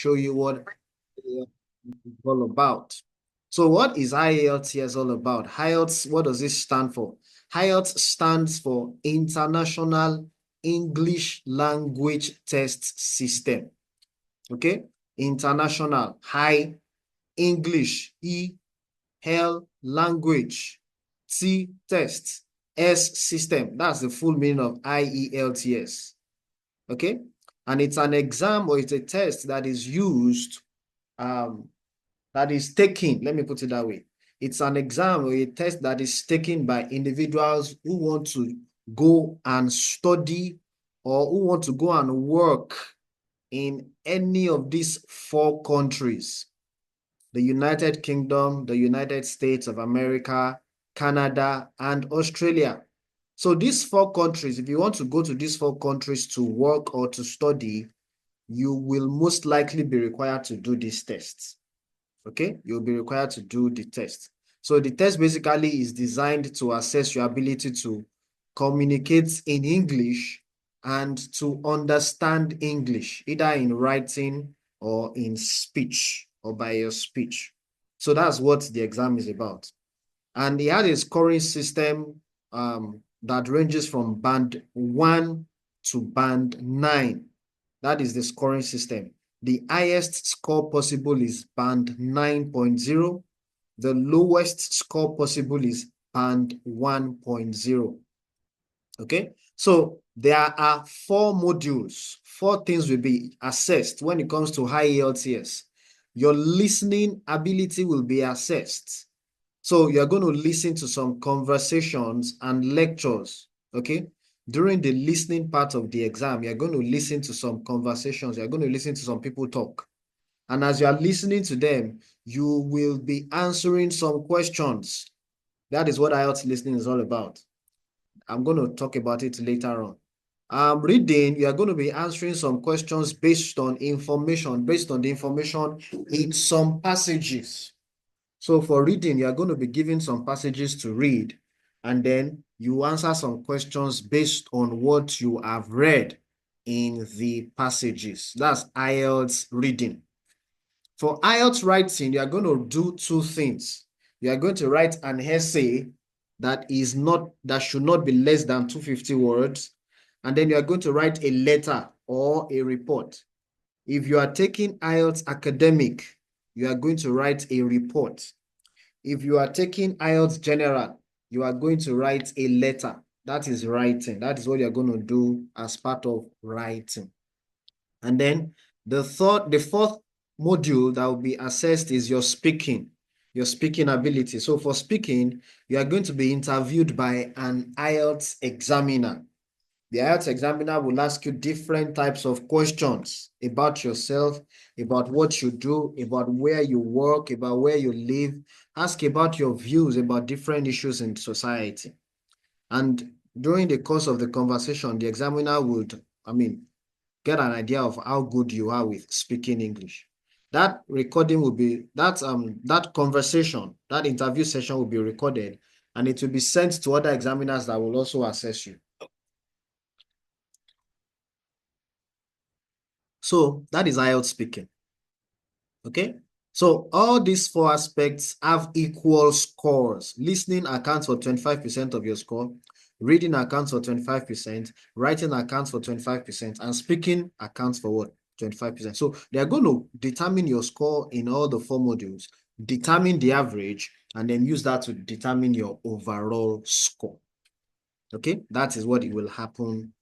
show you what it's all about. So what is IELTS all about? IELTS, what does it stand for? IELTS stands for International English Language Test System. Okay? International, high, English, E, L, language, T, test, S, system. That's the full meaning of IELTS. Okay? And it's an exam or it's a test that is used, that is taken, let me put it that way. It's an exam or a test that is taken by individuals who want to go and study or who want to go and work in any of these 4 countries: the United Kingdom, the United States of America, Canada, and Australia. So these 4 countries, if you want to go to these 4 countries to work or to study, you will most likely be required to do these tests. Okay, you'll be required to do the test. So the test basically is designed to assess your ability to communicate in English and to understand English, either in writing or in speech or by your speech. So that's what the exam is about. And it has a scoring system that ranges from band 1 to band 9. That is the scoring system. The highest score possible is band 9.0. The lowest score possible is band 1.0. Okay, so there are 4 modules. 4 things will be assessed when it comes to IELTS. Your listening ability will be assessed. So you're going to listen to some conversations and lectures, okay? During the listening part of the exam, you're going to listen to some conversations. You're going to listen to some people talk. And as you are listening to them, you will be answering some questions. That is what IELTS listening is all about. I'm going to talk about it later on. Reading, you are going to be answering some questions based on information, based on the information in some passages. So for reading, you are going to be given some passages to read, and then you answer some questions based on what you have read in the passages. That's IELTS reading. For IELTS writing, you are going to do 2 things. You are going to write an essay that should not be less than 250 words, and then you are going to write a letter or a report. If you are taking IELTS academic, you are going to write a report. If you are taking IELTS general, you are going to write a letter. That is writing. That is what you're going to do as part of writing. And then the 4th module that will be assessed is your speaking ability. So for speaking, you are going to be interviewed by an IELTS examiner. The IELTS examiner will ask you different types of questions about yourself, about what you do, about where you work, about where you live, ask about your views about different issues in society. And during the course of the conversation, the examiner would, get an idea of how good you are with speaking English. That recording will be, that conversation, that interview session will be recorded, and it will be sent to other examiners that will also assess you. So that is IELTS speaking. Okay. So all these 4 aspects have equal scores. Listening accounts for 25% of your score. Reading accounts for 25%. Writing accounts for 25%. And speaking accounts for what? 25%. So they are going to determine your score in all the 4 modules, determine the average, and then use that to determine your overall score. Okay. That is what it will happen.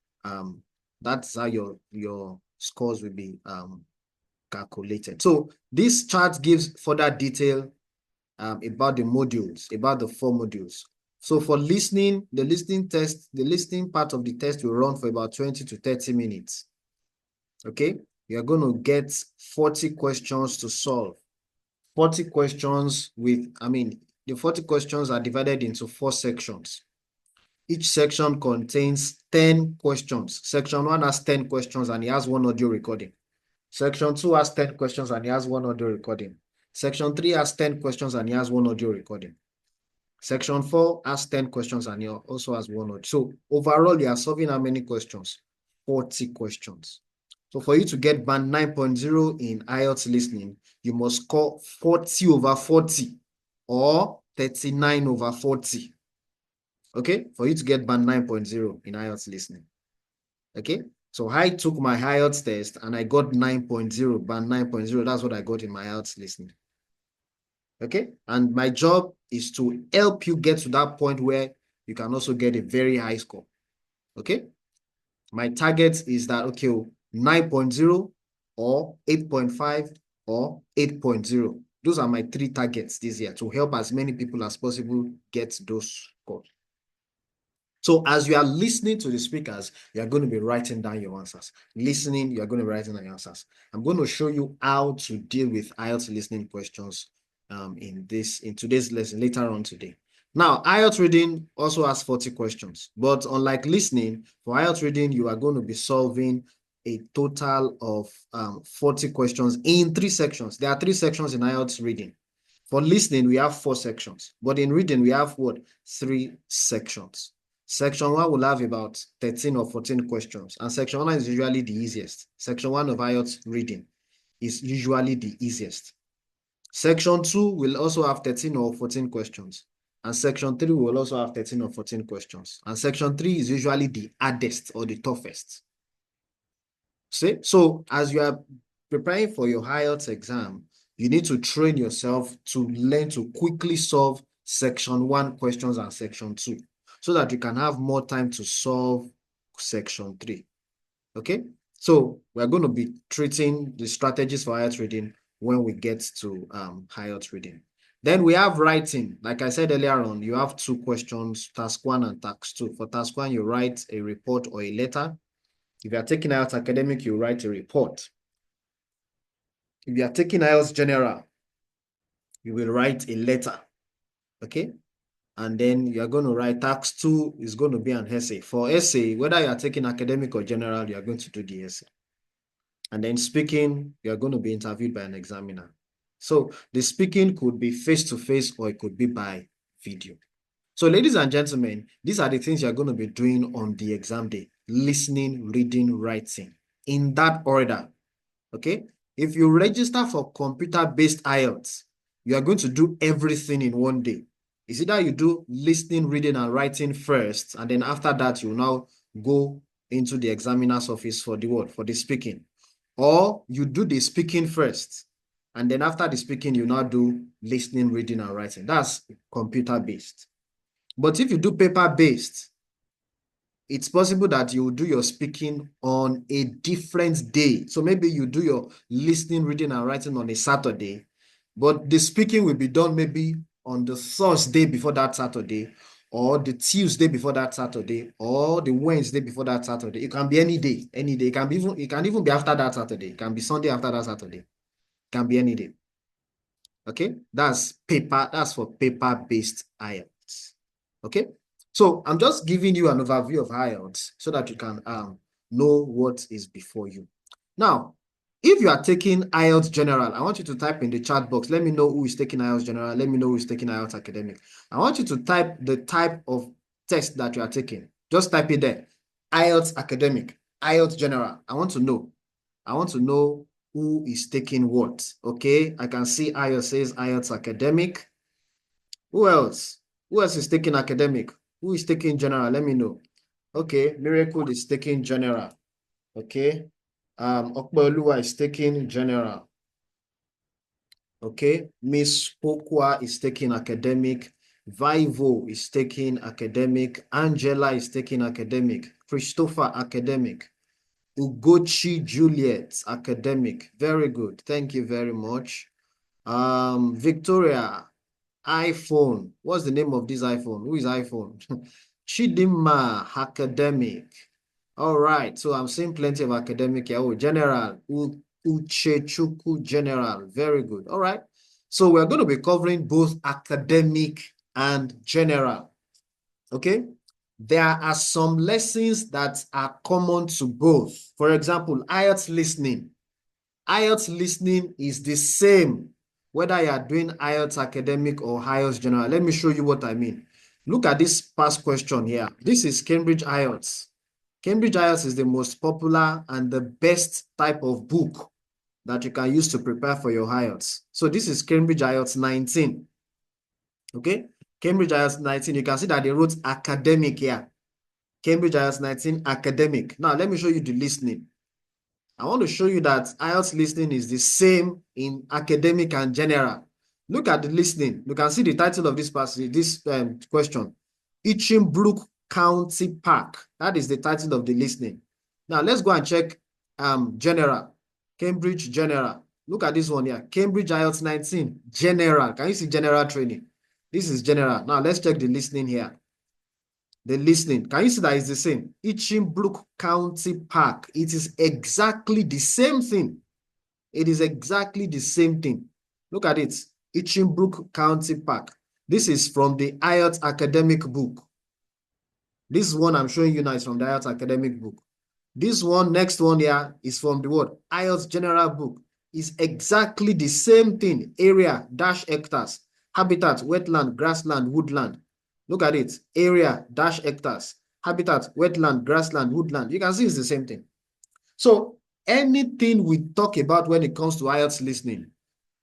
That's how your scores will be calculated. So this chart gives further detail about the modules, about the 4 modules. So for listening, the listening part of the test will run for about 20 to 30 minutes. Okay, you're going to get 40 questions to solve. 40 questions with, the 40 questions are divided into 4 sections. Each section contains 10 questions. Section 1 has 10 questions and it has 1 audio recording. Section 2 has 10 questions and he has 1 audio recording. Section 3 has 10 questions and he has 1 audio recording. Section 4 has 10 questions and he also has 1 audio. So overall, you are solving how many questions? 40 questions. So for you to get band 9.0 in IELTS listening, you must score 40 over 40 or 39 over 40. Okay, for you to get band 9.0 in IELTS listening. Okay, so I took my IELTS test and I got 9.0, band 9.0. That's what I got in my IELTS listening. Okay, and my job is to help you get to that point where you can also get a very high score. Okay, my target is that, okay, 9.0 or 8.5 or 8.0. Those are my 3 targets this year to help as many people as possible get those scores. So as you are listening to the speakers, you are going to be writing down your answers. Listening, you are going to be writing down your answers. I'm going to show you how to deal with IELTS listening questions in today's lesson later on today. Now, IELTS reading also has 40 questions, but unlike listening, for IELTS reading, you are going to be solving a total of 40 questions in 3 sections. There are 3 sections in IELTS reading. For listening, we have 4 sections, but in reading, we have what? 3 sections. Section 1 will have about 13 or 14 questions, and section 1 is usually the easiest. Section 1 of IELTS reading is usually the easiest. Section 2 will also have 13 or 14 questions, and section 3 will also have 13 or 14 questions, and section 3 is usually the hardest or the toughest. See? So as you are preparing for your IELTS exam, you need to train yourself to learn to quickly solve section 1 questions and section 2 so that you can have more time to solve section 3. Okay? So we're going to be treating the strategies for IELTS reading when we get to IELTS reading. Then we have writing. Like I said earlier on, you have 2 questions, task 1 and task 2. For task 1, you write a report or a letter. If you are taking IELTS academic, you write a report. If you are taking IELTS general, you will write a letter. Okay? And then you are going to write task 2 is going to be an essay. For essay, whether you are taking academic or general, you are going to do the essay. And then speaking, you are going to be interviewed by an examiner. So the speaking could be face-to-face or it could be by video. So ladies and gentlemen, these are the things you're going to be doing on the exam day. Listening, reading, writing. In that order. Okay? If you register for computer-based IELTS, you are going to do everything in one day. It's either you do listening, reading, and writing first, and then after that, you now go into the examiner's office for the what? For the speaking. Or you do the speaking first, and then after the speaking, you now do listening, reading, and writing. That's computer-based. But if you do paper-based, it's possible that you will do your speaking on a different day. So maybe you do your listening, reading, and writing on a Saturday, but the speaking will be done maybe on the Thursday before that Saturday, or the Tuesday before that Saturday, or the Wednesday before that Saturday. It can be any day, any day. It can even be after that Saturday. It can be Sunday after that Saturday. It can be any day. Okay, that's for paper-based IELTS. Okay, so I'm just giving you an overview of IELTS so that you can know what is before you. Now, if you are taking IELTS General, I want you to type in the chat box. Let me know who is taking IELTS General. Let me know who is taking IELTS Academic. I want you to type the type of test that you are taking. Just type it there. IELTS Academic, IELTS General. I want to know. I want to know who is taking what. Okay, I can see IELTS says IELTS Academic. Who else? Who else is taking academic? Who is taking general? Let me know. Okay, Miracle is taking general. Okay. Okbeoluwa is taking general. Okay. Miss Pokwa is taking academic. Vivo is taking academic. Angela is taking academic. Christopher academic. Ugochi Juliet academic. Very good. Thank you very much. Victoria iPhone. What's the name of this iPhone? Who is iPhone? Chidima, academic. All right. So I'm seeing plenty of academic here. Oh, general. Uchechukwu general. Very good. All right. So we're going to be covering both academic and general. Okay. There are some lessons that are common to both. For example, IELTS listening. IELTS listening is the same whether you are doing IELTS academic or IELTS general. Let me show you what I mean. Look at this past question here. This is Cambridge IELTS. Cambridge IELTS is the most popular and the best type of book that you can use to prepare for your IELTS. So this is Cambridge IELTS 19. Okay, Cambridge IELTS 19. You can see that they wrote academic here. Cambridge IELTS 19 academic. Now let me show you the listening. I want to show you that IELTS listening is the same in academic and general. Look at the listening. You can see the title of this passage, this question. Itchingbrook County Park. That is the title of the listening. Now let's go and check general. Cambridge general. Look at this one here. Cambridge IELTS 19 general. Can you see general training? This is general. Now let's check the listening here. The listening, can you see that it's the same? Itchingbrook County Park. It is exactly the same thing. It is exactly the same thing. Look at it. Itchingbrook County Park. This is from the IELTS academic book. This one I'm showing you now is from the IELTS academic book. This one, next one here, is from the word IELTS general book. It's exactly the same thing. Area, dash hectares, habitat, wetland, grassland, woodland. Look at it. Area, dash hectares, habitat, wetland, grassland, woodland. You can see it's the same thing. So anything we talk about when it comes to IELTS listening,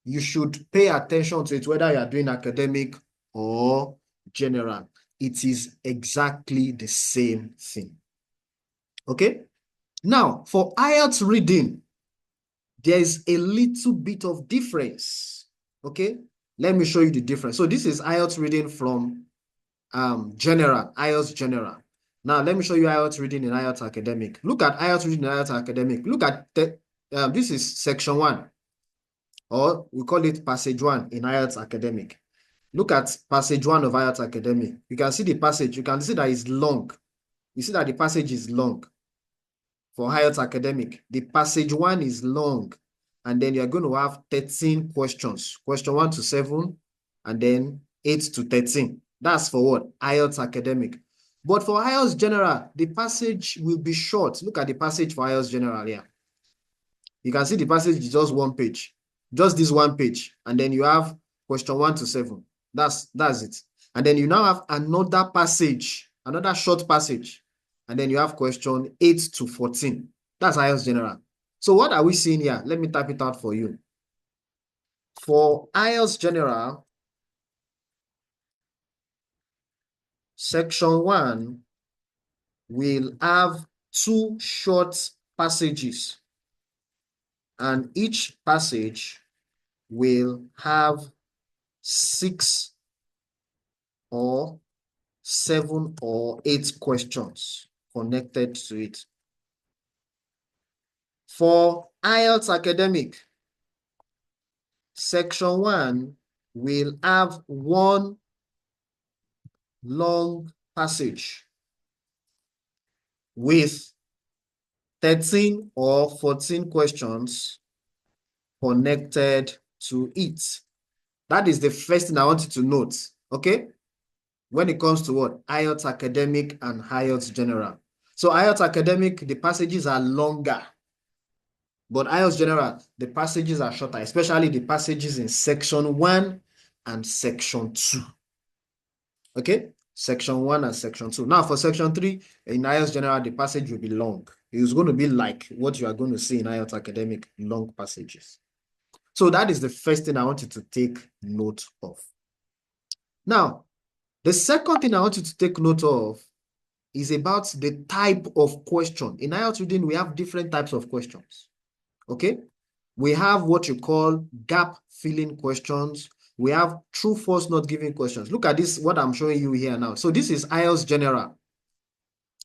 you should pay attention to it, whether you are doing academic or general. It is exactly the same thing. Okay? Now, for IELTS reading, there is a little bit of difference. Okay? Let me show you the difference. So this is IELTS reading from general, IELTS general. Now, let me show you IELTS reading in IELTS academic. Look at IELTS reading in IELTS academic. Look at this is section 1, or we call it passage 1 in IELTS academic. Look at passage 1 of IELTS academic. You can see the passage. You can see that it's long. You see that the passage is long for IELTS academic. The passage 1 is long, and then you're going to have 13 questions. Question 1 to 7, and then 8 to 13. That's for what? IELTS academic. But for IELTS general, the passage will be short. Look at the passage for IELTS general here. You can see the passage is just one page. Just this one page. And then you have question 1 to 7. That's it. And then you now have another passage, another short passage. And then you have question 8 to 14. That's IELTS general. So what are we seeing here? Let me type it out for you. For IELTS general, section 1 will have 2 short passages, and each passage will have 6 or 7 or 8 questions connected to it. For IELTS academic, section 1 will have 1 long passage with 13 or 14 questions connected to it. That is the first thing I want you to note, okay? When it comes to what? IELTS academic and IELTS general. So IELTS academic, the passages are longer. But IELTS general, the passages are shorter, especially the passages in section 1 and section 2. Okay? Section 1 and section 2. Now for section 3, in IELTS general, the passage will be long. It's going to be like what you are going to see in IELTS academic, long passages. So that is the first thing I want you to take note of. Now, the second thing I want you to take note of is about the type of question. In IELTS reading, we have different types of questions. Okay? We have what you call gap filling questions. We have true, false, not given questions. Look at this, what I'm showing you here now. So this is IELTS general.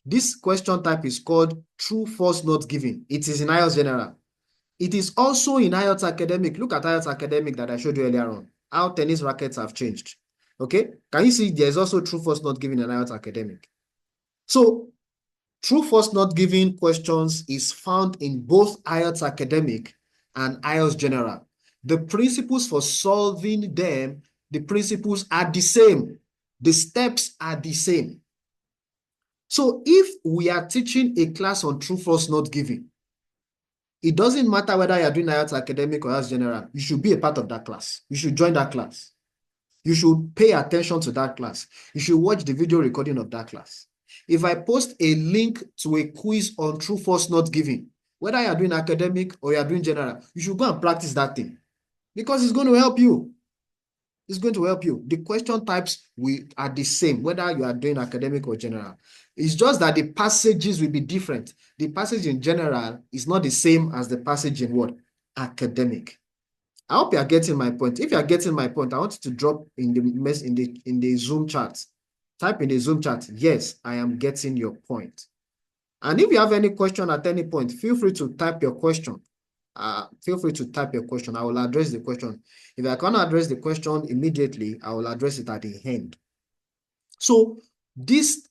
This question type is called true, false, not given. It is in IELTS general. It is also in IELTS academic. Look at IELTS academic that I showed you earlier on. How tennis rackets have changed. Okay? Can you see there's also true, false, not given in IELTS academic? So true, false, not given questions is found in both IELTS academic and IELTS general. The principles for solving them, the principles are the same. The steps are the same. So if we are teaching a class on true, false, not given, it doesn't matter whether you're doing IELTS academic or IELTS general, you should be a part of that class. You should join that class. You should pay attention to that class. You should watch the video recording of that class. If I post a link to a quiz on true, false, not given, whether you are doing academic or you are doing general, you should go and practice that thing because it's going to help you. It's going to help you. The question types are the same, whether you are doing academic or general. It's just that the passages will be different. The passage in general is not the same as the passage in what? Academic. I hope you are getting my point. If you are getting my point, I want you to drop in the Zoom chat. Type in the Zoom chat, yes, I am getting your point. And if you have any question at any point, feel free to type your question. Feel free to type your question. I will address the question. If I cannot address the question immediately, I will address it at the end. So this,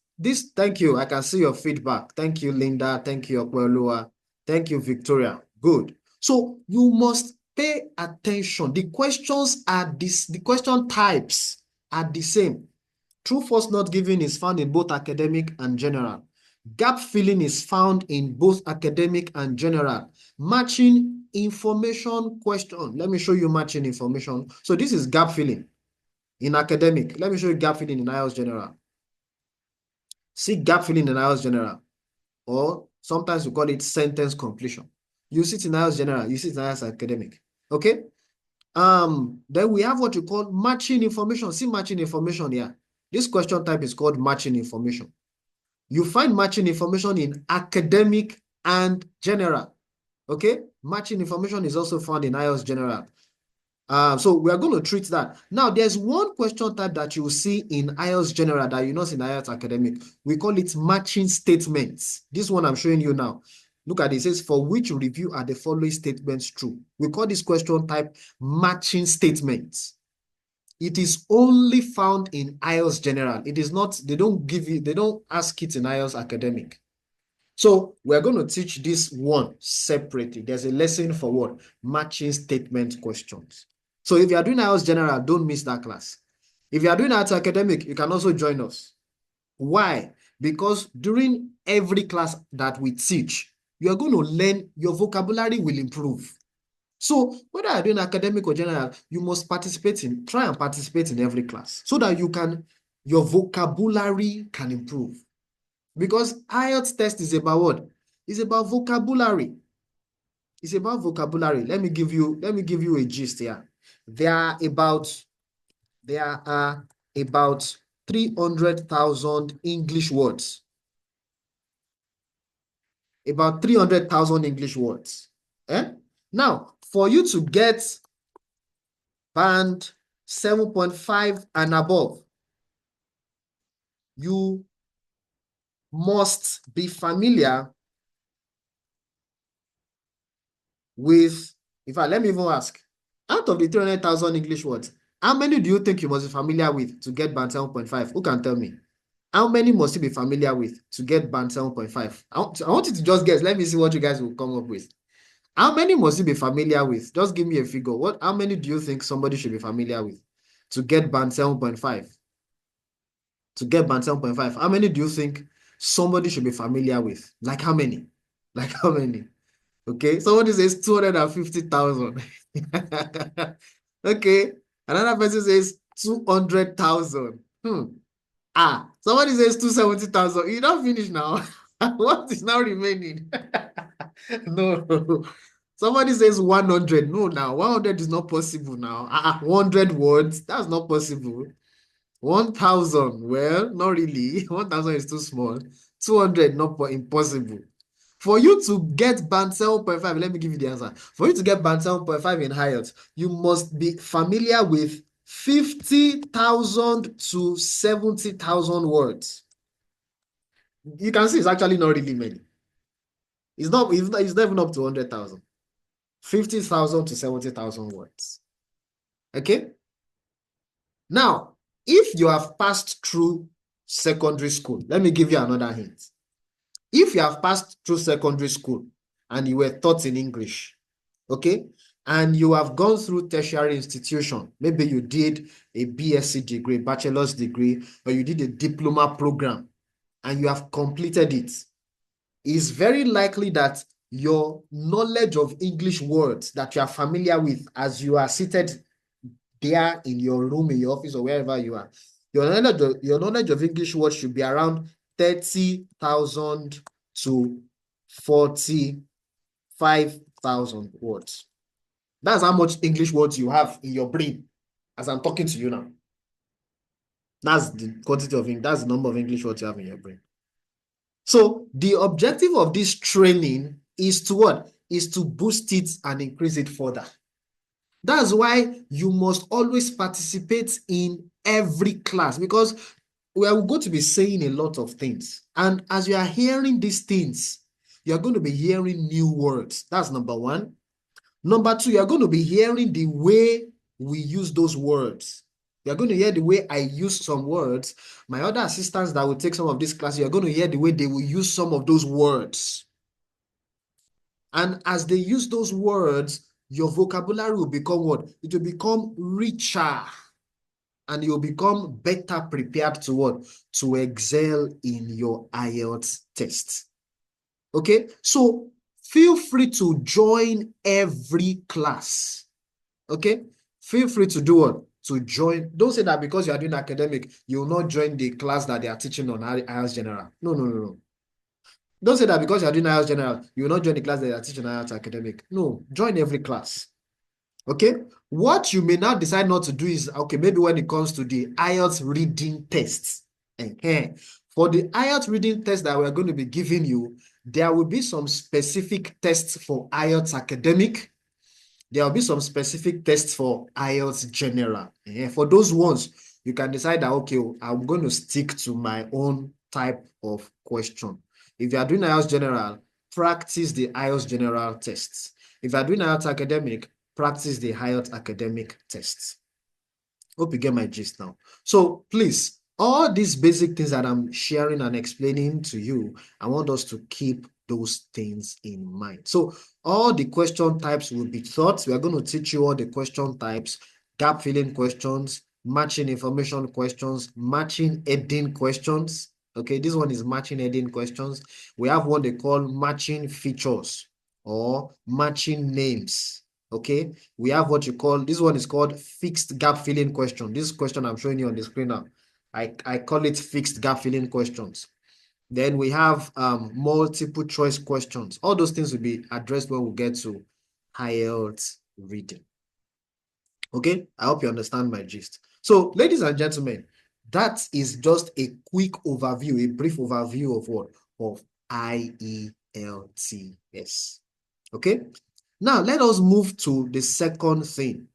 thank you. I can see your feedback. Thank you, Linda. Thank you, Okwelua. Thank you, Victoria. Good. So you must pay attention. The questions are this, the question types are the same. True, false, not given is found in both academic and general. Gap filling is found in both academic and general. Matching information question. Let me show you matching information. So this is gap filling in academic. Let me show you gap filling in IELTS general. See gap filling in IELTS general. Or sometimes we call it sentence completion. You see it in IELTS general, you see it in IELTS academic. Okay? Then we have what you call matching information. See matching information here. This question type is called matching information. You find matching information in academic and general. Okay? Matching information is also found in IELTS general. So we are going to treat that. Now, there's one question type that you will see in IELTS general that you not see in IELTS academic. We call it matching statements. This one I'm showing you now. Look at it. It says, for which review are the following statements true? We call this question type matching statements. It is only found in IELTS general. It is not, they don't ask it in IELTS academic. So we're going to teach this one separately. There's a lesson for what? Matching statement questions. So if you are doing IELTS general, don't miss that class. If you are doing IELTS academic, you can also join us. Why? Because during every class that we teach, you are going to learn, your vocabulary will improve. So whether you're doing academic or general, you must try and participate in every class so that your vocabulary can improve. Because IELTS test is about what? It's about vocabulary. It's about vocabulary. Let me give you a gist here. There are about 300,000 English words. About 300,000 English words. Now, for you to get band 7.5 and above, you must be familiar with, in fact, let me even ask, out of the 300,000 English words, how many do you think you must be familiar with to get band 7.5? Who can tell me? How many must you be familiar with to get band 7.5? I want you to just guess. Let me see what you guys will come up with. How many must you be familiar with? Just give me a figure. How many do you think somebody should be familiar with to get band 7.5? To get band 7.5, how many do you think somebody should be familiar with? Like how many? Like how many? Okay, somebody says 250,000. Okay, another person says 200,000. Somebody says 270,000. You don't finish now. What is now remaining? No. Somebody says 100. No, now 100 is not possible now. 100 words, that's not possible. 1,000, well, not really. 1,000 is too small. 200, not impossible. For you to get band 7.5, let me give you the answer. For you to get band 7.5 in IELTS, you must be familiar with 50,000 to 70,000 words. You can see it's actually not really many. It's not even up to 100,000. 50,000 to 70,000 words. Okay? Now, if you have passed through secondary school, let me give you another hint. If you have passed through secondary school and you were taught in English, okay, and you have gone through tertiary institution, maybe you did a BSc degree, bachelor's degree, or you did a diploma program, and you have completed it, it's very likely that your knowledge of English words that you are familiar with as you are seated there in your room, in your office, or wherever you are, your knowledge of English words should be around 30,000 to 45,000 words. That's how much English words you have in your brain as I'm talking to you now. That's the quantity of English, that's the number of English words you have in your brain. So the objective of this training is to what? Is to boost it and increase it further. That's why you must always participate in every class, because we are going to be saying a lot of things. And as you are hearing these things, you are going to be hearing new words. That's number one. Number two, you are going to be hearing the way we use those words. You're going to hear the way I use some words. My other assistants that will take some of this class, you're going to hear the way they will use some of those words. And as they use those words, your vocabulary will become what? It will become richer. And you'll become better prepared to what? To excel in your IELTS test. Okay? So feel free to join every class. Okay? Feel free to do what? To join. Don't say that because you are doing academic, you will not join the class that they are teaching on IELTS General. No, no, no, no. Don't say that because you are doing IELTS General, you will not join the class that they are teaching on IELTS Academic. No, join every class. Okay? What you may now decide not to do is, okay, maybe when it comes to the IELTS reading tests. For the IELTS reading test that we're going to be giving you, there will be some specific tests for IELTS Academic. There will be some specific tests for IELTS General. For those ones, you can decide that, okay, I'm going to stick to my own type of question. If you are doing IELTS General, practice the IELTS General tests. If you are doing IELTS Academic, practice the IELTS Academic tests. Hope you get my gist now. So please, all these basic things that I'm sharing and explaining to you, I want us to keep those things in mind. So all the question types will be taught. We are going to teach you all the question types, gap filling questions, matching information questions, matching heading questions. Okay, this one is matching heading questions. We have what they call matching features or matching names. Okay, we have what you call, this one is called fixed gap filling question. This question I'm showing you on the screen now, I call it fixed gap filling questions. Then we have multiple choice questions. All those things will be addressed when we get to IELTS reading. Okay, I hope you understand my gist. So, ladies and gentlemen, that is just a quick overview, a brief overview of what? Of IELTS. Okay, now let us move to the second thing,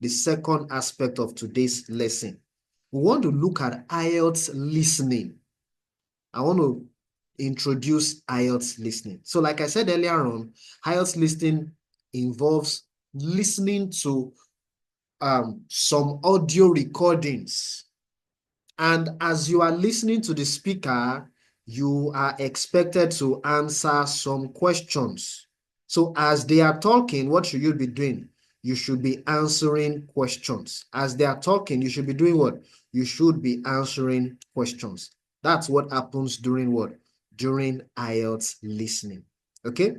the second aspect of today's lesson. We want to look at IELTS listening. I want to introduce IELTS listening. So like I said earlier on, IELTS listening involves listening to some audio recordings. And as you are listening to the speaker, you are expected to answer some questions. So as they are talking, what should you be doing? You should be answering questions. As they are talking, you should be doing what? You should be answering questions. That's what happens during what? During IELTS listening. Okay?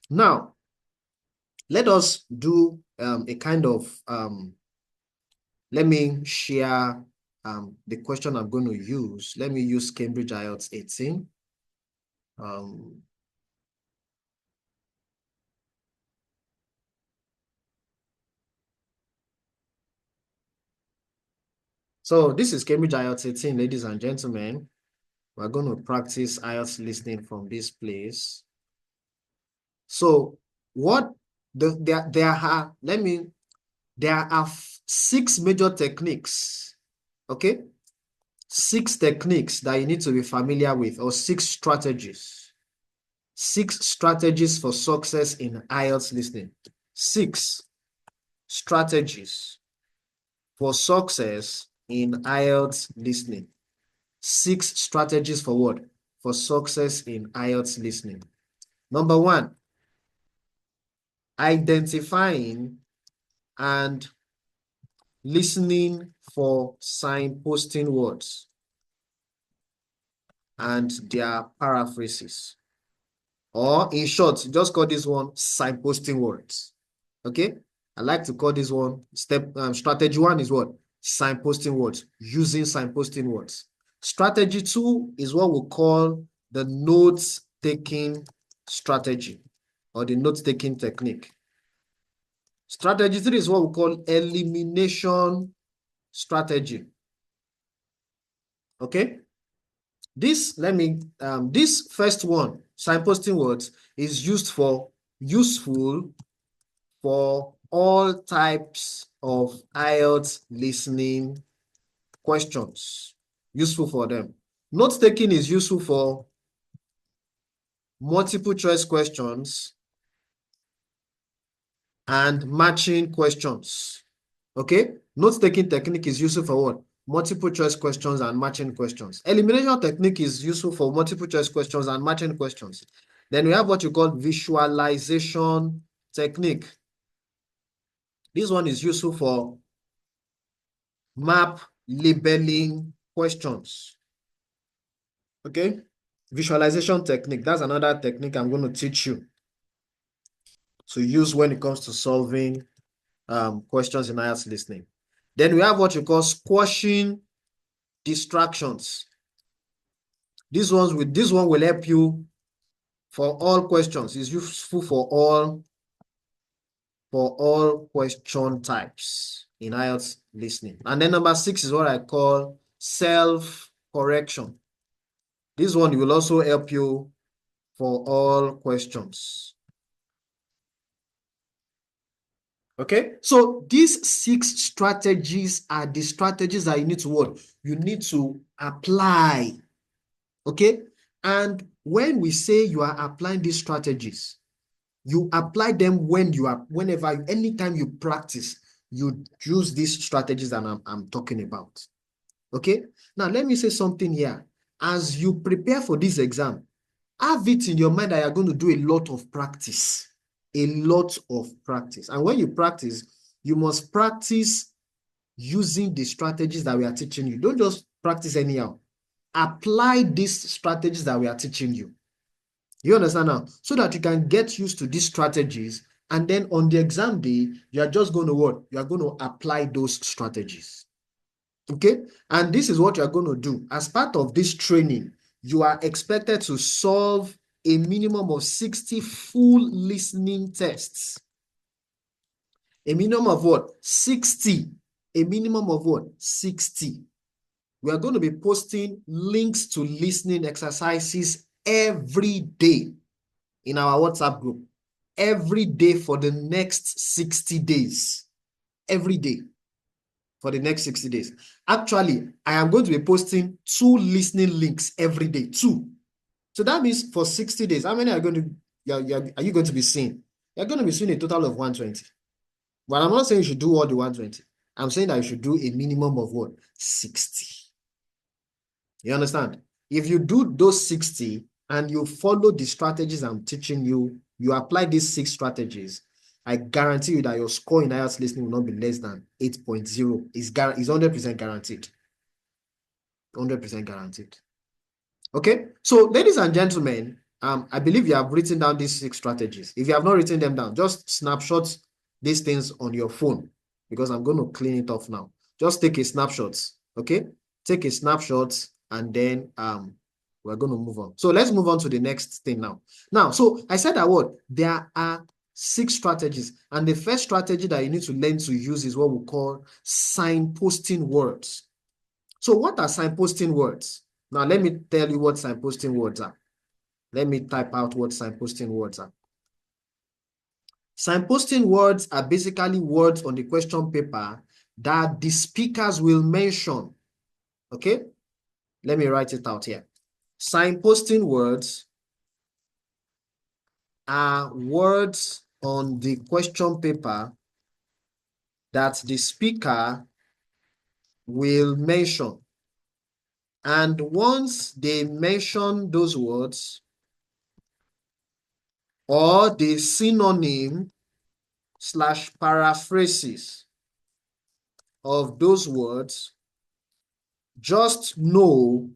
Now, let us do a kind of, let me share the question I'm going to use. Let me use Cambridge IELTS 18. So this is Cambridge IELTS 18, ladies and gentlemen. We're going to practice IELTS listening from this place. So what there are 6 major techniques. Okay? 6 techniques that you need to be familiar with, or 6 strategies. 6 strategies for success in IELTS listening. 6 strategies for success in IELTS listening. 6 strategies for what? For success in IELTS listening. Number 1, identifying and listening for signposting words and their paraphrases. Or in short, just call this one signposting words. Okay? I like to call this one strategy 1 is what? Signposting words, using signposting words. Strategy 2 is what we call the note-taking strategy or the note-taking technique. Strategy 3 is what we call elimination strategy. Okay? This first one, signposting words, is useful for all types of IELTS listening questions. Useful for them. Note taking is useful for multiple choice questions and matching questions. Okay? Note taking technique is useful for what? Multiple choice questions and matching questions. Elimination technique is useful for multiple choice questions and matching questions. Then we have what you call visualization technique. This one is useful for map labeling questions. Okay? Visualization technique. That's another technique I'm going to teach you to use when it comes to solving questions in IELTS listening. Then we have what you call squashing distractions. This one will help you for all questions. It's useful for all question types in IELTS listening. And then number 6 is what I call self-correction. This one will also help you for all questions. Okay, so these 6 strategies are the strategies that you need to what? You need to apply. Okay, and when we say you are applying these strategies, you apply them anytime you practice, you use these strategies that I'm talking about. Okay, now let me say something here. As you prepare for this exam, have it in your mind that you're going to do a lot of practice. A lot of practice. And when you practice, you must practice using the strategies that we are teaching you. Don't just practice anyhow. Apply these strategies that we are teaching you. You understand now? So that you can get used to these strategies, and then on the exam day, you are just going to what? You are going to apply those strategies. Okay? And this is what you are going to do. As part of this training, you are expected to solve a minimum of 60 full listening tests. A minimum of what? 60. A minimum of what? 60. We are going to be posting links to listening exercises every day in our WhatsApp group. Every day for the next 60 days. Every day for the next 60 days. Actually, I am going to be posting 2 listening links every day. 2. So that means for 60 days, how many are you going to be seeing? You're going to be seeing a total of 120. But I'm not saying you should do all the 120. I'm saying that you should do a minimum of what? 60. You understand? If you do those 60 and you follow the strategies I'm teaching you, you apply these 6 strategies, I guarantee you that your score in IELTS listening will not be less than 8.0. It's 100% guaranteed. 100% guaranteed. Okay, so ladies and gentlemen, I believe you have written down these 6 strategies. If you have not written them down, just snapshot these things on your phone, because I'm going to clean it off now. Just take a snapshot, okay? Take a snapshot, and then we're going to move on. So let's move on to the next thing now. Now, so I said that what? There are 6 strategies, and the first strategy that you need to learn to use is what we call signposting words. So what are signposting words? Now, let me tell you what signposting words are. Let me type out what signposting words are. Signposting words are basically words on the question paper that the speakers will mention. Okay? Let me write it out here. Signposting words are words on the question paper that the speaker will mention. And once they mention those words, or the synonym / paraphrases of those words, just know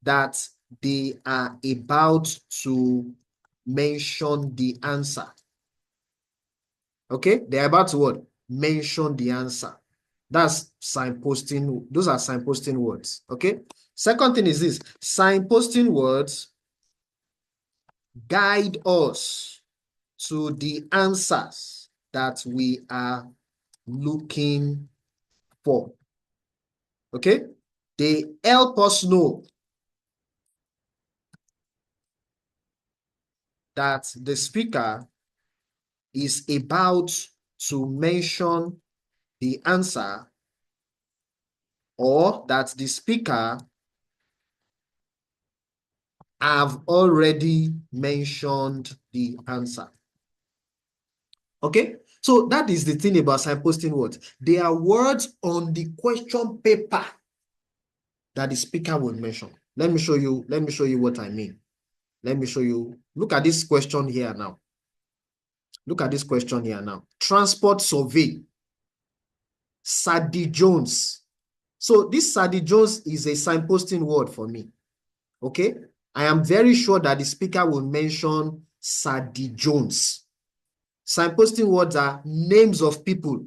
that they are about to mention the answer. Okay? They're about to what? Mention the answer. That's signposting. Those are signposting words. Okay? Second thing is this: signposting words guide us to the answers that we are looking for. Okay? They help us know that the speaker is about to mention the answer, or that the speaker have already mentioned the answer. Okay? So that is the thing about signposting words. They are words on the question paper that the speaker will mention. Let me show you what I mean. Let me show you. Look at this question here now. Look at this question here now. Transport survey. Sadie Jones. So this Sadie Jones is a signposting word for me. Okay? I am very sure that the speaker will mention Sadie Jones. Signposting words are names of people,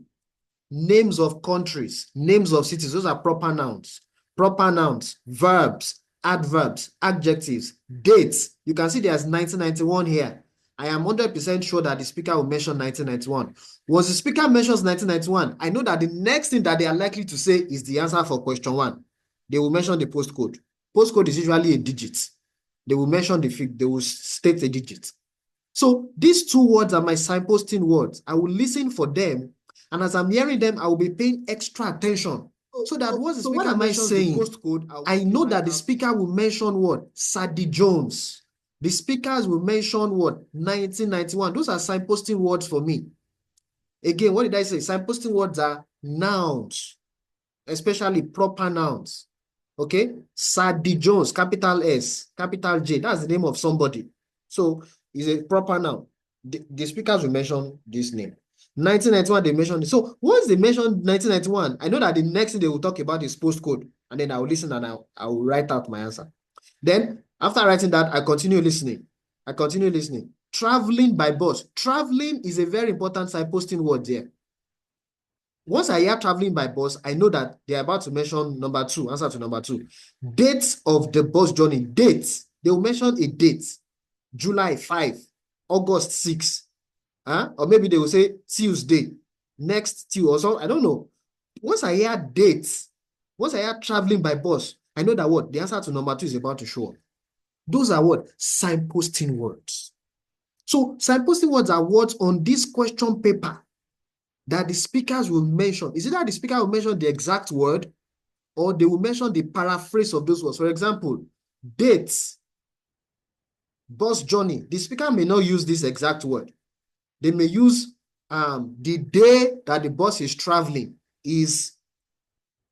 names of countries, names of cities. Those are proper nouns. Proper nouns, verbs, adverbs, adjectives, dates. You can see there's 1991 here. I am 100% sure that the speaker will mention 1991. Once the speaker mentions 1991, I know that the next thing that they are likely to say is the answer for question 1. They will mention the postcode. Postcode is usually a digit. They will mention they will state a digit. So these two words are my signposting words. I will listen for them, and as I'm hearing them, I will be paying extra attention. So that what the speaker mentions the postcode, I know that the speaker will mention what? Sadie Jones. The speakers will mention what? 1991. Those are signposting words for me. Again, what did I say? Signposting words are nouns, especially proper nouns. Okay? Sadie Jones, capital S, capital J. That's the name of somebody. So it's a proper noun. The speakers will mention this name. 1991, they mentioned it. So once they mention 1991, I know that the next thing they will talk about is postcode. And then I will listen and I will write out my answer. Then after writing that, I continue listening. Traveling by bus. Traveling is a very important signposting word there. Once I hear traveling by bus, I know that they're about to mention number 2, answer to number 2. Dates of the bus journey. Dates. They will mention a date. July 5, August 6. Or maybe they will say Tuesday, next Tuesday or so. I don't know. Once I hear dates, once I hear traveling by bus, I know that what? The answer to number 2 is about to show up. Those are what? Signposting words. So signposting words are words on this question paper that the speakers will mention. Is it that the speaker will mention the exact word, or they will mention the paraphrase of those words? For example, dates, bus journey. The speaker may not use this exact word. They may use the day that the bus is traveling is,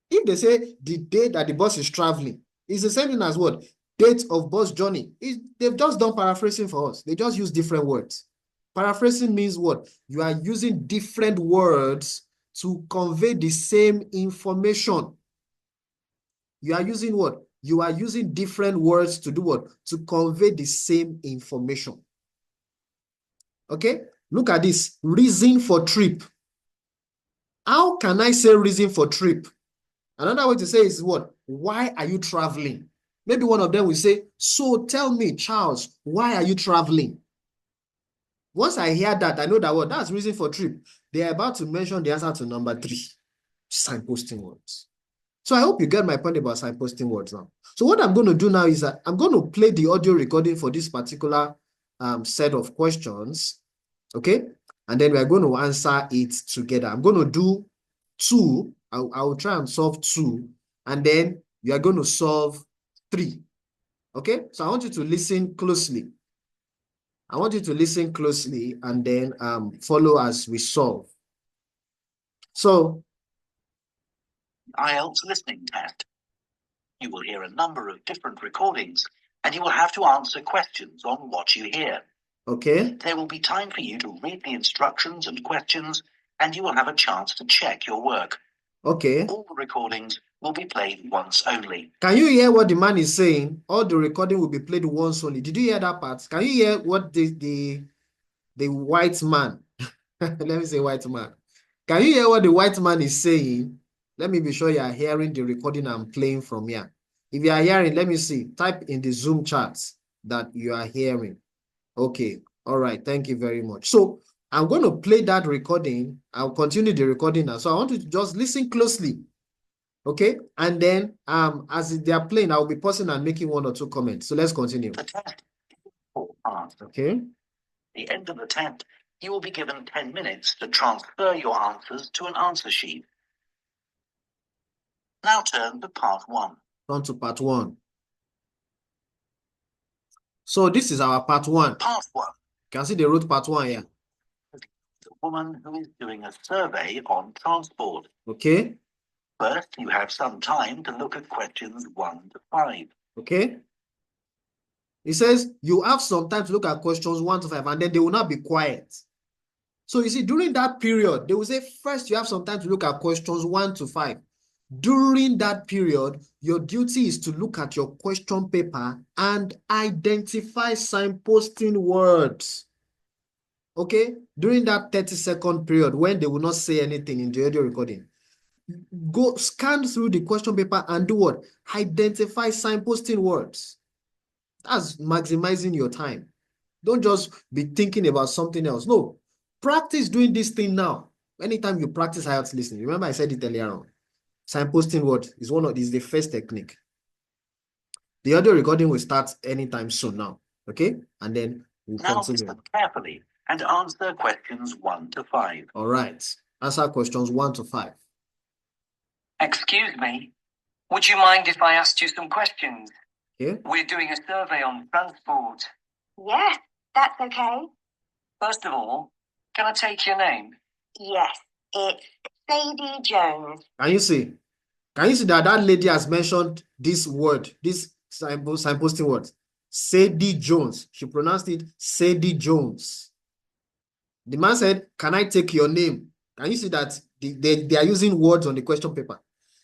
if they say the day that the bus is traveling, it's the same thing as what? Date of bus journey. They've just done paraphrasing for us. They just use different words. Paraphrasing means what? You are using different words to convey the same information. You are using what? You are using different words to do what? To convey the same information. Okay? Look at this. Reason for trip. How can I say reason for trip? Another way to say is what? Why are you traveling? Maybe one of them will say, so tell me, Charles, why are you traveling? Once I hear that, I know that what? That's reason for trip. They are about to mention the answer to number 3. Signposting words. So I hope you get my point about signposting words now. So what I'm going to do now is that I'm going to play the audio recording for this particular set of questions. Okay? And then we're going to answer it together. I'm going to do 2. I'll try and solve 2. And then you are going to solve 3. Okay? So I want you to listen closely. I want you to listen closely and then follow as we solve. So, IELTS listening test. You will hear a number of different recordings and you will have to answer questions on what you hear. Okay. There will be time for you to read the instructions and questions and you will have a chance to check your work. Okay. All the recordings will be played once only. Can you hear what the man is saying? All the recording will be played once only. Did you hear that part? Can you hear what the white man, let me say white man. Can you hear what the white man is saying? Let me be sure you are hearing the recording I'm playing from here. If you are hearing, let me see. Type in the Zoom chat that you are hearing. Okay. All right. Thank you very much. So I'm going to play that recording. I'll continue the recording now. So I want you to just listen closely. Okay. And then as they are playing, I'll be pausing and making one or two comments. So let's continue. The test is 4 parts. Okay. At the end of the test, you will be given 10 minutes to transfer your answers to an answer sheet. Now turn to part 1. On to part 1. So this is our part 1. Part 1. You can see they wrote part 1 here. The woman who is doing a survey on transport. Okay. First, you have some time to look at questions 1 to 5. Okay. It says you have some time to look at questions 1 to 5, and then they will not be quiet. So you see, during that period, they will say, first, you have some time to look at questions 1 to 5. During that period, your duty is to look at your question paper and identify signposting words. Okay? During that 30-second period, when they will not say anything in the audio recording, go scan through the question paper and do what? Identify signposting words. That's maximizing your time. Don't just be thinking about something else. No, practice doing this thing now. Anytime you practice IELTS listening, remember I said it earlier on. Signposting word is the first technique. The audio recording will start anytime soon now. Okay? And then we'll continue. Listen carefully and answer questions 1 to 5. All right. Answer questions 1 to 5. Excuse me, would you mind if I asked you some questions? Okay. We're doing a survey on transport. Yes, that's okay. First of all, can I take your name? Yes, it's Sadie Jones. Can you see? Can you see that that lady has mentioned this word, this signposting word? Sadie Jones. She pronounced it Sadie Jones. The man said, can I take your name? Can you see that they are using words on the question paper?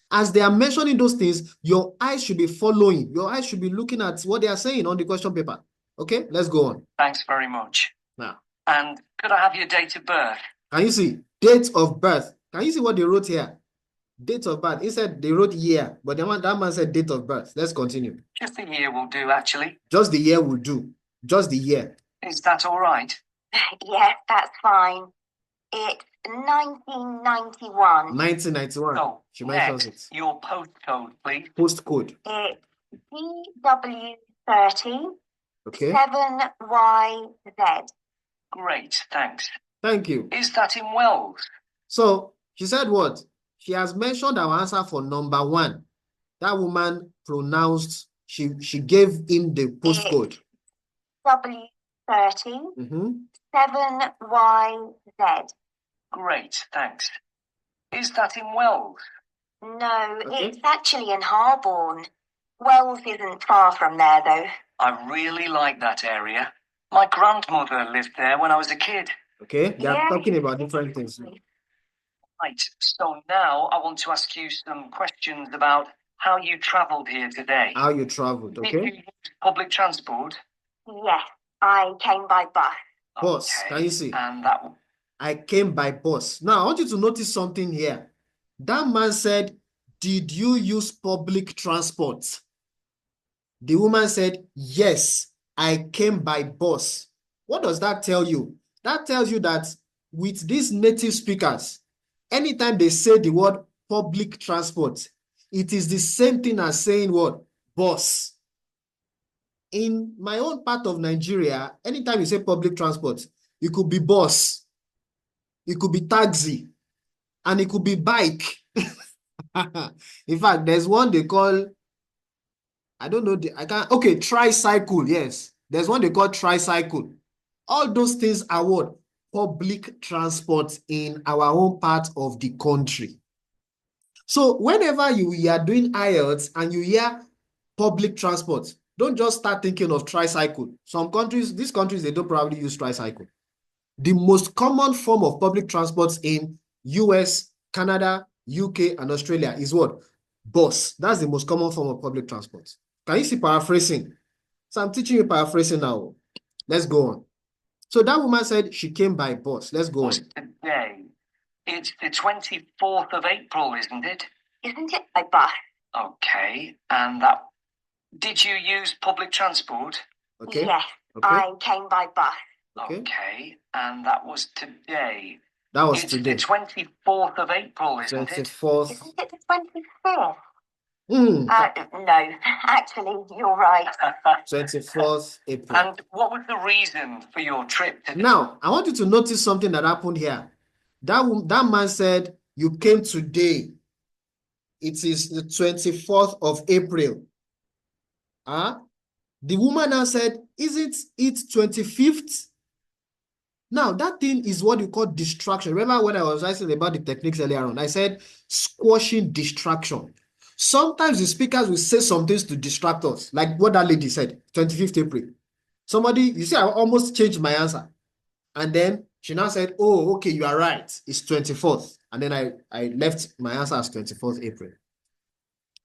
As they are mentioning those things, your eyes should be following. Your eyes should be looking at what they are saying on the question paper. Okay, let's go on. Thanks very much. Now, And could I have your date of birth? can you see? Date of birth. Can you see what they wrote here? Date of birth. Instead, they wrote year, but that man said date of birth. Let's continue. Just the year will do, actually. Just the year will do. Just the year. Is that all right? Yes, that's fine. It's 1991. 1991. So, She mentions next, it. your postcode, please. Postcode. It's DW30 Okay. 7YZ. Great, thanks. Thank you. Is that in Wells? So she said what? She has mentioned our answer for number 1. That woman pronounced, she gave him the postcode. W30 7YZ. Great, thanks. Is that in Wells? No, Okay. it's actually in Harborne. Wells isn't far from there, though. I really like that area. My grandmother lived there when I was a kid. Okay, they are Yeah. talking about different things. Right, so now I want to ask you some questions about how you travelled here today. How you traveled, Did okay? you use public transport? Yes, I came by bus. Bus, Okay, can you see? and that I came by bus. Now, I want you to notice something here. That man said, did you use public transport? The woman said, yes, I came by bus. What does that tell you? That tells you that with these native speakers, anytime they say the word public transport, it is the same thing as saying what? Bus. In my own part of Nigeria, anytime you say public transport, it could be bus, it could be taxi, and it could be bike. In fact, there's one they call, I don't know, okay, tricycle, yes. There's one they call tricycle. All those things are what? Public transport in our own part of the country. So whenever you are doing IELTS and you hear public transport, don't just start thinking of tricycle. Some countries, these countries, they don't probably use tricycle. The most common form of public transport in US, Canada, UK, and Australia is what? Bus. That's the most common form of public transport. Can you see paraphrasing? So I'm teaching you paraphrasing now. Let's go on. So that woman said she came by bus. Let's go on. today. It's the 24th of April, isn't it? Isn't it by bus? Okay, and that Did you use public transport? Okay. Yes, Okay. I came by bus. Okay. Okay, and that was today. That was It's today. the 24th of April, isn't it? 24th. Isn't it the 25th? Hmm. No, actually, you're right. 24th April. And what was the reason for your trip today? Now, I want you to notice something that happened here. That man said, you came today. It is the 24th of April. The woman now said, isn't it 25th? Now, that thing is what you call distraction. Remember when I was writing about the techniques earlier on, I said squashing distraction. Sometimes the speakers will say some things to distract us, like what that lady said, 25th April. Somebody, you see, I almost changed my answer. And then she now said, oh, okay, you are right. It's 24th. And then I left my answer as 24th April.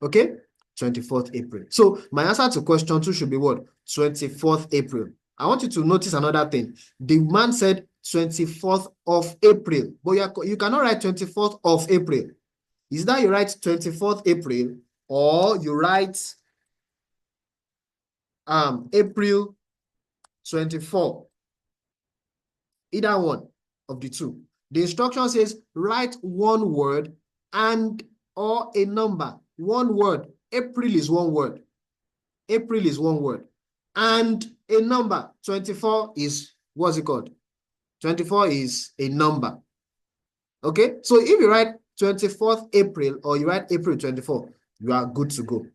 Okay? 24th April. So my answer to question 2 should be what? 24th April. I want you to notice another thing. The man said 24th of April, but you cannot write 24th of April. Is that you write 24th April or you write April 24? Either one of the two. The instruction says write one word and or a number. One word. April is one word. April is one word. And a number. 24 is, what's it called? 24 is a number. Okay? So if you write 24th April or you write April 24, you are good to go.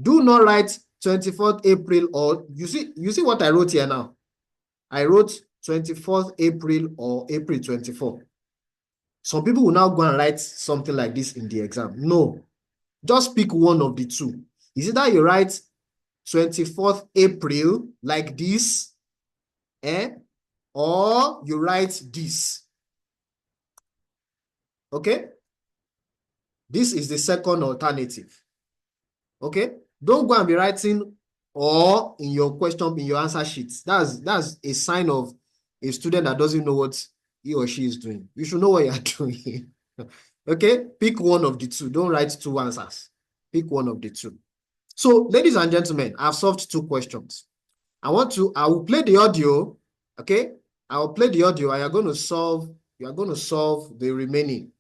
Do not write 24th April or, you see what I wrote here now? I wrote 24th April or April 24. Some people will now go and write something like this in the exam. No, just pick one of the two. Is it that you write 24th April like this, or you write this? Okay? This is the second alternative. Okay? Don't go and be writing or in your question, in your answer sheets. That's a sign of a student that doesn't know what he or she is doing. You should know what you are doing. Okay? Pick one of the two. Don't write two answers. Pick one of the two. So, ladies and gentlemen, I've solved two questions. I will play the audio. Okay? I will play the audio and you are going to solve the remaining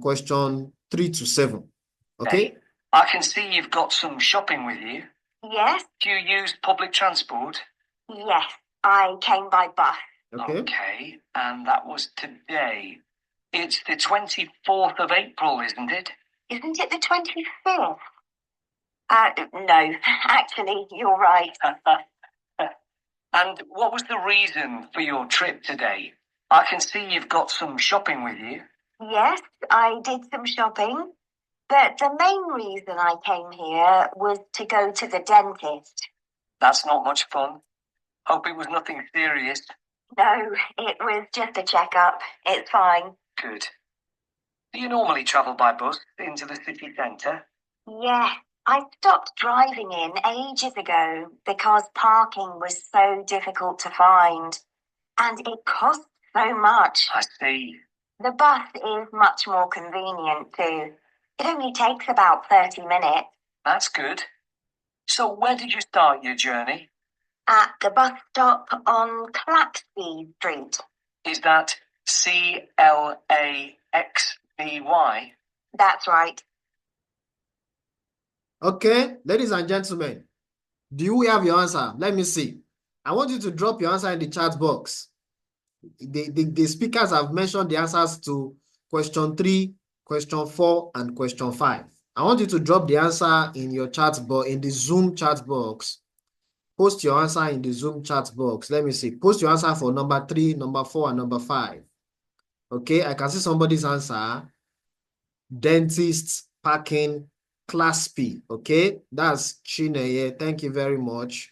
question 3 to 7. Okay? Hey, I can see you've got some shopping with you. Yes, Do you use public transport? yes, I came by bus. Okay. Okay, and that was today. It's the 24th of April, isn't it? Isn't it the 25th? No, actually, you're right. And what was the reason for your trip today? I can see you've got some shopping with you. Yes, I did some shopping, but the main reason I came here was to go to the dentist. That's not much fun. Hope it was nothing serious. No, it was just a checkup. It's fine. Good. Do you normally travel by bus into the city centre? Yes, I stopped driving in ages ago because parking was so difficult to find, and it cost so much. I see. The bus is much more convenient too. It only takes about 30 minutes. That's good. So where did you start your journey? At the bus stop on Claxby Street. Is that Claxby? That's right. Okay, ladies and gentlemen, do you have your answer? Let me see. I want you to drop your answer in the chat box. The speakers have mentioned the answers to question 3, question 4, and question 5. I want you to drop the answer in your chat box, in the Zoom chat box. Post your answer in the Zoom chat box. Let me see. Post your answer for number 3, number 4, and number 5. Okay, I can see somebody's answer. Dentist, parking, class P. Okay, that's Chineye. Thank you very much.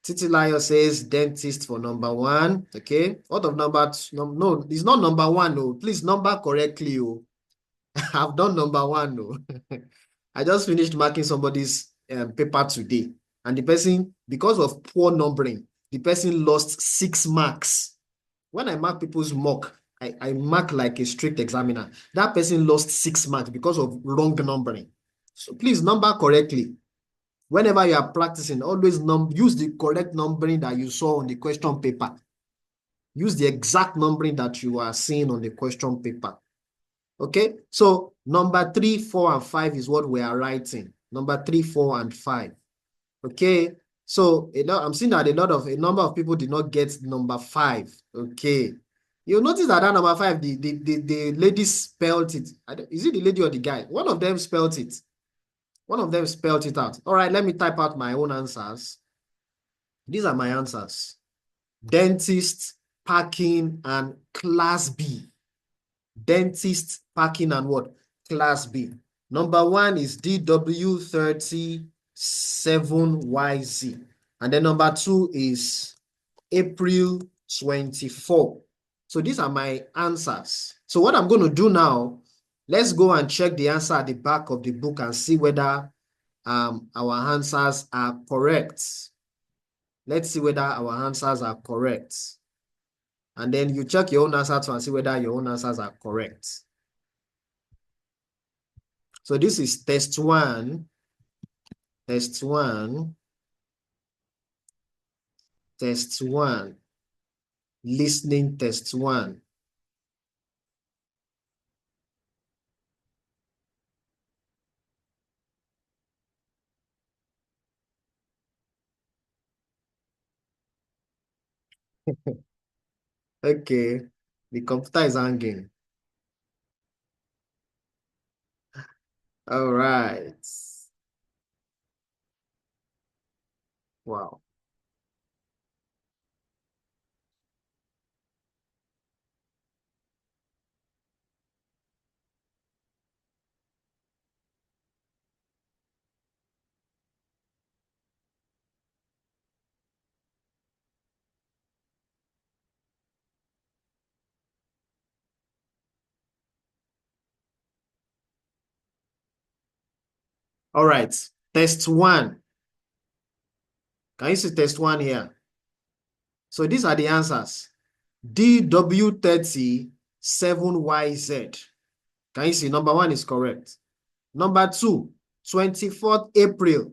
Titilayo says dentist for number 1. Okay, what of number 2? No, it's not number 1. No, please number correctly. Oh. I've done number 1. No. I just finished marking somebody's paper today. And the person, because of poor numbering, the person lost 6 marks. When I mark people's mock, I mark like a strict examiner. That person lost 6 marks because of wrong numbering. So please number correctly. Whenever you are practicing, always use the correct numbering that you saw on the question paper. Use the exact numbering that you are seeing on the question paper. Okay, so number 3, 4, and 5 is what we are writing. Number 3, 4, and 5. Okay, so I'm seeing that a number of people did not get number 5. Okay, you'll notice that number 5, the lady spelled it. Is it the lady or the guy? One of them spelled it. One of them spelled it out. All right, let me type out my own answers. These are my answers: dentist, parking, and class B. Dentist, parking, and what? Class B. Number 1 is DW37YZ. And then number 2 is April 24. So these are my answers. So what I'm going to do now, let's go and check the answer at the back of the book and see whether our answers are correct. Let's see whether our answers are correct. And then you check your own answer to and see whether your own answers are correct. So this is test 1. Test 1. Test 1. Listening test 1. Okay, the computer is hanging. All right. Wow. All right. Test 1. Can you see test 1 here? So these are the answers. DW37YZ. Can you see? Number 1 is correct. Number 2, 24th April.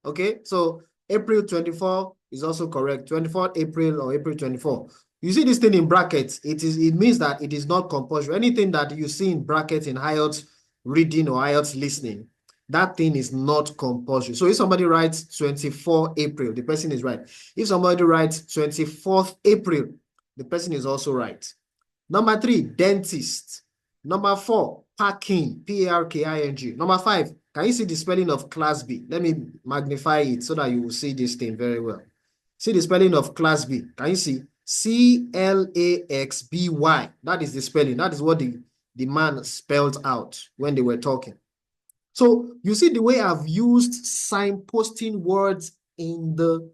Okay, so April 24 is also correct. 24th April or April 24. You see this thing in brackets. It means that it is not compulsory. Anything that you see in brackets in IELTS reading or IELTS listening, that thing is not compulsory. So if somebody writes 24 April, the person is right. If somebody writes 24th April, the person is also right. Number 3, dentist. Number 4, parking, P-A-R-K-I-N-G. Number 5, can you see the spelling of class B? Let me magnify it so that you will see this thing very well. See the spelling of class B. Can you see? C-L-A-X-B-Y. That is the spelling. That is what the man spelled out when they were talking. So you see the way I've used signposting words in the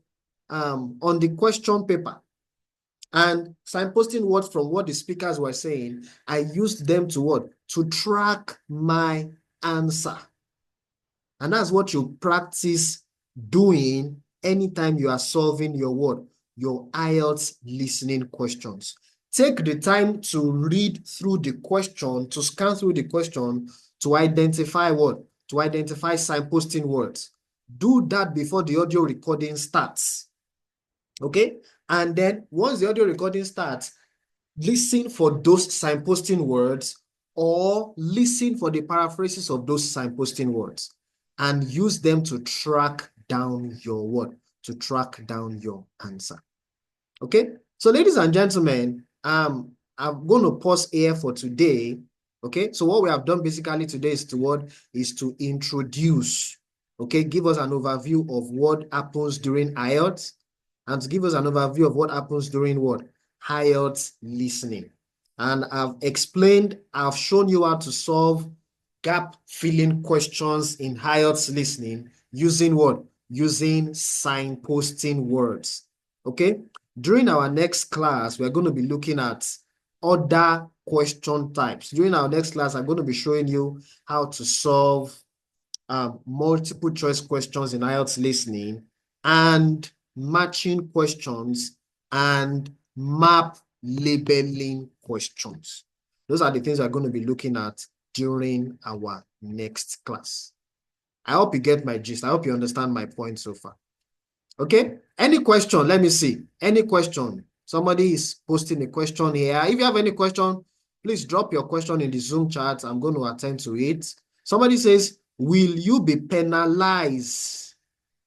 on the question paper. And signposting words from what the speakers were saying, I used them to what? To track my answer. And that's what you practice doing anytime you are solving your what? Your IELTS listening questions. Take the time to read through the question, to scan through the question, to identify what? To identify signposting words. Do that before the audio recording starts. Okay? And then once the audio recording starts, listen for those signposting words or listen for the paraphrases of those signposting words and use them to track down your word, to track down your answer. Okay? So ladies and gentlemen, I'm going to pause here for today. Okay? So what we have done basically today is to introduce, okay, give us an overview of what happens during IELTS, and to give us an overview of what happens during what? IELTS listening. And I've explained, I've shown you how to solve gap filling questions in IELTS listening using what? Using signposting words. Okay? During our next class, we're going to be looking at other question types. During our next class, I'm going to be showing you how to solve multiple choice questions in IELTS listening and matching questions and map labeling questions. Those are the things we're going to be looking at during our next class. I hope you get my gist. I hope you understand my point so far. Okay? Any question? Let me see. Any question? Somebody is posting a question here. If you have any question, please drop your question in the Zoom chat. I'm going to attend to it. Somebody says, will you be penalized?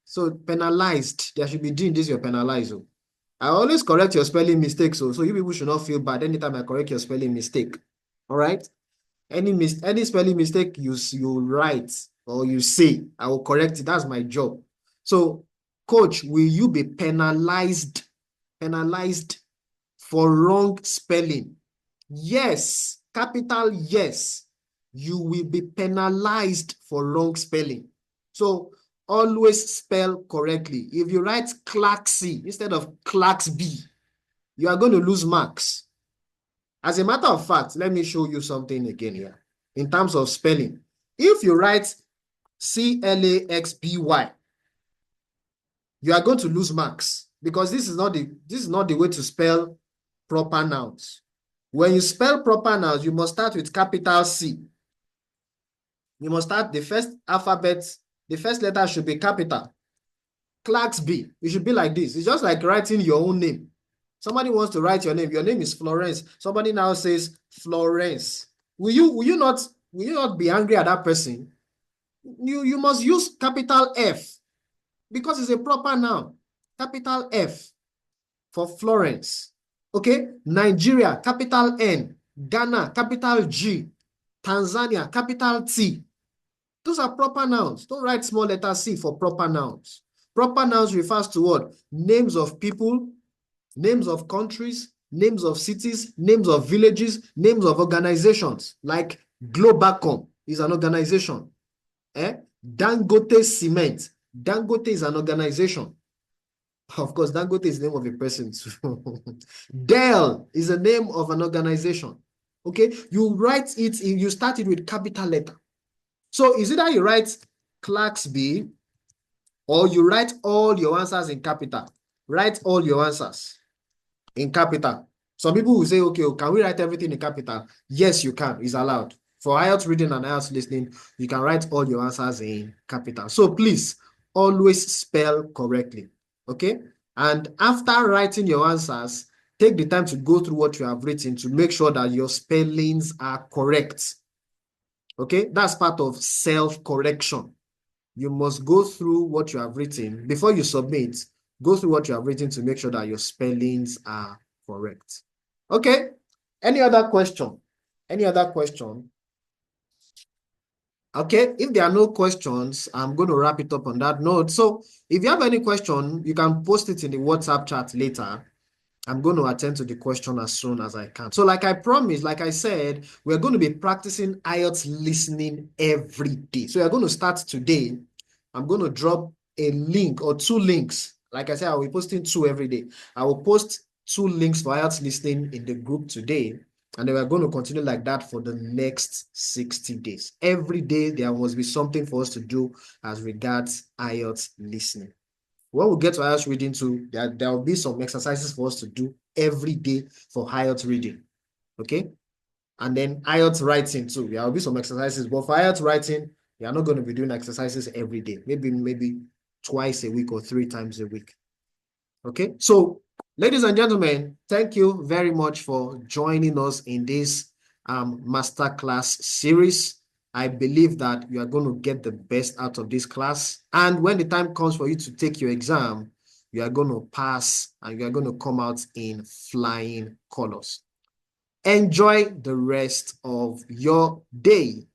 So penalized, there should be doing this, you're penalized. I always correct your spelling mistakes, so you people should not feel bad anytime I correct your spelling mistake. All right? Any spelling mistake you write or you say, I will correct it. That's my job. So, coach, will you be penalized for wrong spelling? Yes, capital yes. You will be penalized for wrong spelling. So, always spell correctly. If you write Clarksy instead of Clarksby, you are going to lose marks. As a matter of fact, let me show you something again here. In terms of spelling, if you write Claxby, you are going to lose marks because this is not the way to spell proper nouns. When you spell proper nouns, you must start with capital C. You must start the first alphabet, the first letter should be capital. Clarksby, it should be like this. It's just like writing your own name. Somebody wants to write your name. Your name is Florence. Somebody now says Florence. Will you not be angry at that person? You must use capital F because it's a proper noun. Capital F for Florence. Okay? Nigeria, capital N. Ghana, capital G. Tanzania, capital T. Those are proper nouns. Don't write small letter C for proper nouns. Proper nouns refers to what? Names of people, names of countries, names of cities, names of villages, names of organizations, like Globacom is an organization. Dangote Cement. Dangote is an organization. Of course, Dangote is the name of a person too. Dell is the name of an organization. Okay, you write it, you start it with capital letter. So is either you write Clarksby or you write all your answers in capital. Write all your answers in capital. Some people will say, okay, can we write everything in capital? Yes, you can. It's allowed. For IELTS reading and IELTS listening, you can write all your answers in capital. So please, always spell correctly. Okay? And after writing your answers, take the time to go through what you have written to make sure that your spellings are correct. Okay? That's part of self-correction. You must go through what you have written. Before you submit, go through what you have written to make sure that your spellings are correct. Okay? Any other question? Any other question? Okay, if there are no questions, I'm going to wrap it up on that note. So if you have any question, you can post it in the WhatsApp chat later. I'm going to attend to the question as soon as I can. So like I promised, like I said, we're going to be practicing IELTS listening every day. So we're going to start today. I'm going to drop a link or 2 links. Like I said, I will be posting 2 every day. I will post 2 links for IELTS listening in the group today. And then we're going to continue like that for the next 60 days. Every day, there must be something for us to do as regards IELTS listening. When we get to IELTS reading too, there will be some exercises for us to do every day for IELTS reading. Okay? And then IELTS writing too. There will be some exercises. But for IELTS writing, we are not going to be doing exercises every day. Maybe twice a week or 3 times a week. Okay? So, ladies and gentlemen, thank you very much for joining us in this masterclass series. I believe that you are going to get the best out of this class. And when the time comes for you to take your exam, you are going to pass and you are going to come out in flying colors. Enjoy the rest of your day.